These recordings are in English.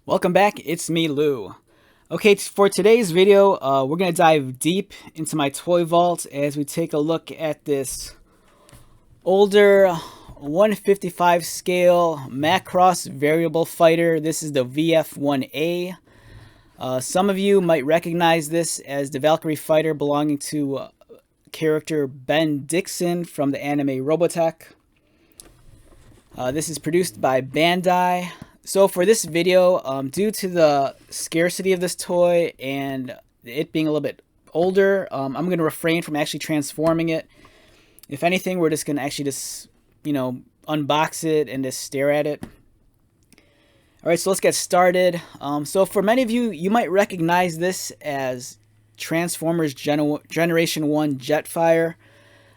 Welcome back, it's me, Lou. Okay, for today's video, we're going to dive deep into my toy vault as we take a look at this older 155 scale Macross variable fighter. This is the VF-1A. Some of you might recognize this as the Valkyrie fighter belonging to character Ben Dixon from the anime Robotech. This is produced by Bandai. So for this video, due to the scarcity of this toy and it being a little bit older, I'm going to refrain from actually transforming it. If anything, we're just going to actually just, unbox it and just stare at it. Alright, so let's get started. So for many of you, you might recognize this as Transformers Generation 1 Jetfire,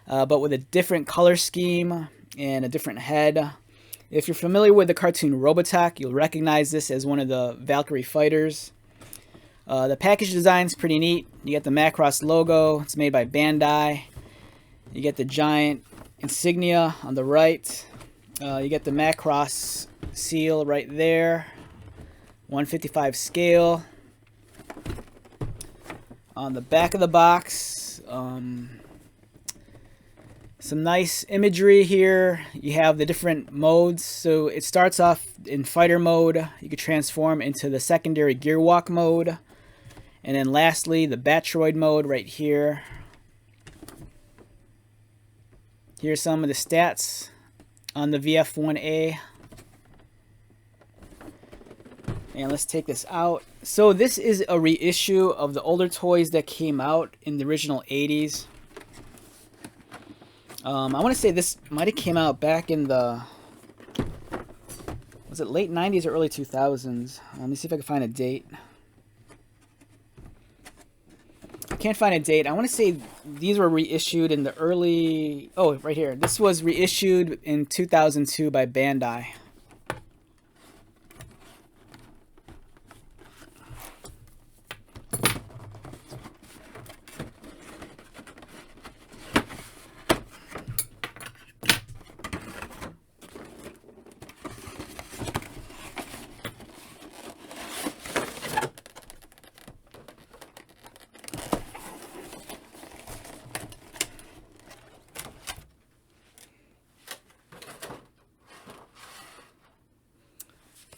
but with a different color scheme and a different head. If you're familiar with the cartoon Robotech, you'll recognize this as one of the Valkyrie fighters. The package design is pretty neat. You get the Macross logo. It's made by Bandai. You get the giant insignia on the right. You get the Macross seal right there. 155 scale. On the back of the box, some nice imagery here. You have the different modes. So it starts off in fighter mode. You can transform into the secondary gear walk mode. And then lastly, the Batroid mode right here. Here's some of the stats on the VF-1A. And let's take this out. So this is a reissue of the older toys that came out in the original 80s. I want to say this might have came out back in the, was it late 90s or early 2000s? Let me see if I can find a date. I can't find a date. I want to say these were reissued in the early, oh, right here. This was reissued in 2002 by Bandai.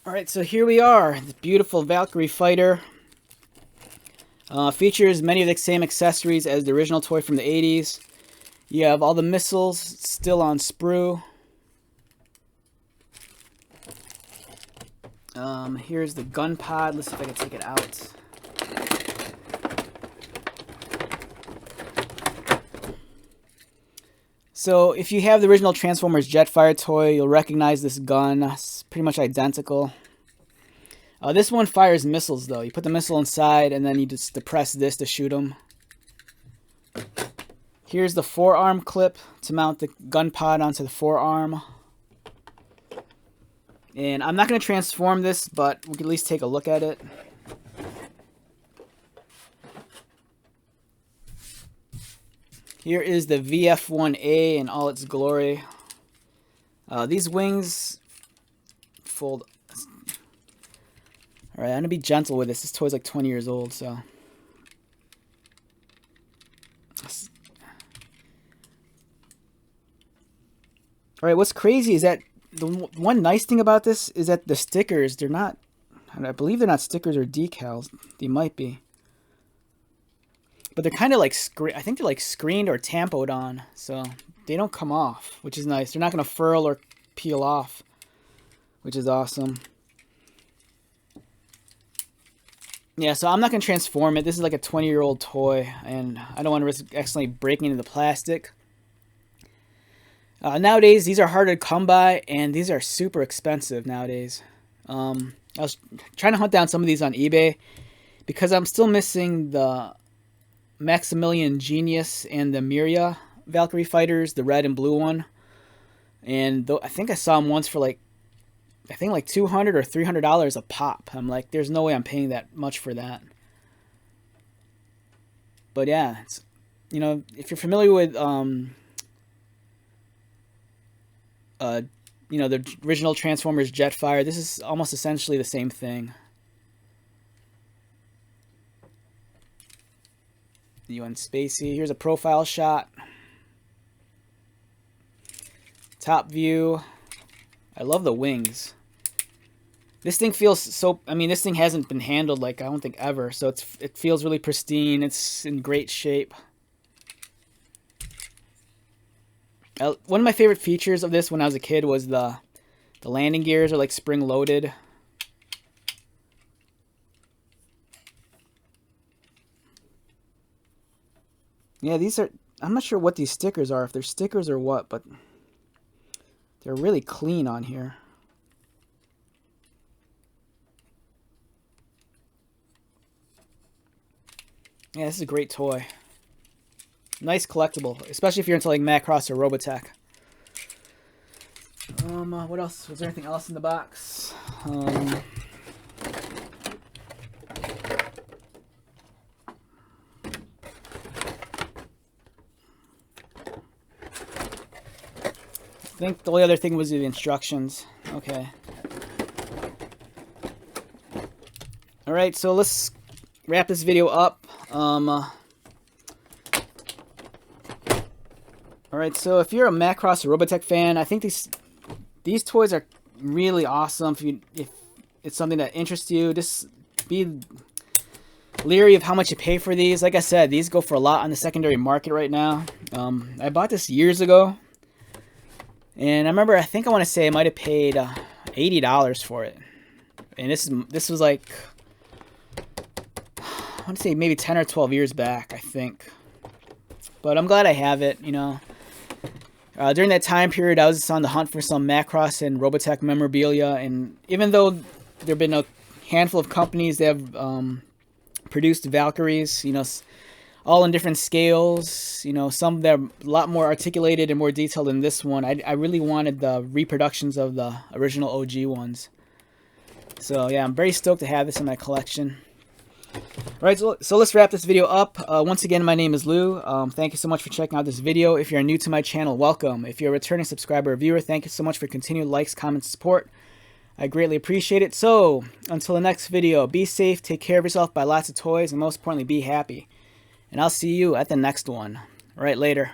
Alright, so here we are, the beautiful Valkyrie fighter. Features many of the same accessories as the original toy from the 80s. You have all the missiles still on sprue. Here's the gun pod. Let's see if I can take it out. So if you have the original Transformers Jetfire toy, you'll recognize this gun. It's pretty much identical. This one fires missiles though. You put the missile inside and then you just depress this to shoot them. Here's the forearm clip to mount the gun pod onto the forearm. And I'm not going to transform this, but we can at least take a look at it. Here is the VF-1A in all its glory. These wings fold. Alright, I'm going to be gentle with this. This toy's like 20 years old, so. Alright, what's crazy is that the one nice thing about this is that the stickers, they're not, I believe they're not stickers or decals. They might be. But they're kind of like, I think they're like screened or tampoed on, so they don't come off, which is nice. They're not going to furl or peel off, which is awesome. Yeah, so I'm not going to transform it. This is like a 20-year-old toy, and I don't want to risk accidentally breaking into the plastic. Nowadays, these are harder to come by, and these are super expensive nowadays. I was trying to hunt down some of these on eBay, because I'm still missing the Maximilian Genius and the Miria Valkyrie fighters, the red and blue one. And I think I saw them once for like, I think like $200 or $300 a pop. I'm like, there's no way I'm paying that much for that. But yeah, it's, if you're familiar with the original Transformers Jetfire, this is almost essentially the same thing. The UN Spacey. Here's a profile shot. Top view. I love the wings. This thing feels so, I mean, this thing hasn't been handled like I don't think ever, so it feels really pristine. It's in great shape. One of my favorite features of this when I was a kid was the landing gears are like spring loaded. Yeah, these are, I'm not sure what these stickers are, if they're stickers or what, but they're really clean on here. Yeah, this is a great toy. Nice collectible, especially if you're into like Macross or Robotech. What else? Was there anything else in the box? I think the only other thing was the instructions. Okay. Alright, so let's wrap this video up. Alright, so if you're a Macross or Robotech fan, I think these toys are really awesome. If it's something that interests you, just be leery of how much you pay for these. Like I said, these go for a lot on the secondary market right now. I bought this years ago. And I remember, I think I want to say I might have paid $80 for it. And this was like, I want to say maybe 10 or 12 years back, I think. But I'm glad I have it, you know. During that time period, I was just on the hunt for some Macross and Robotech memorabilia. And even though there have been a handful of companies that have produced Valkyries, you know, all in different scales, you know, some that are a lot more articulated and more detailed than this one. I really wanted the reproductions of the original OG ones. So yeah, I'm very stoked to have this in my collection. Alright, so let's wrap this video up. Once again, my name is Lou. Thank you so much for checking out this video. If you're new to my channel, welcome. If you're a returning subscriber or viewer, thank you so much for continued likes, comments, support. I greatly appreciate it. So, until the next video, be safe, take care of yourself, buy lots of toys, and most importantly, be happy. And I'll see you at the next one. All right, later.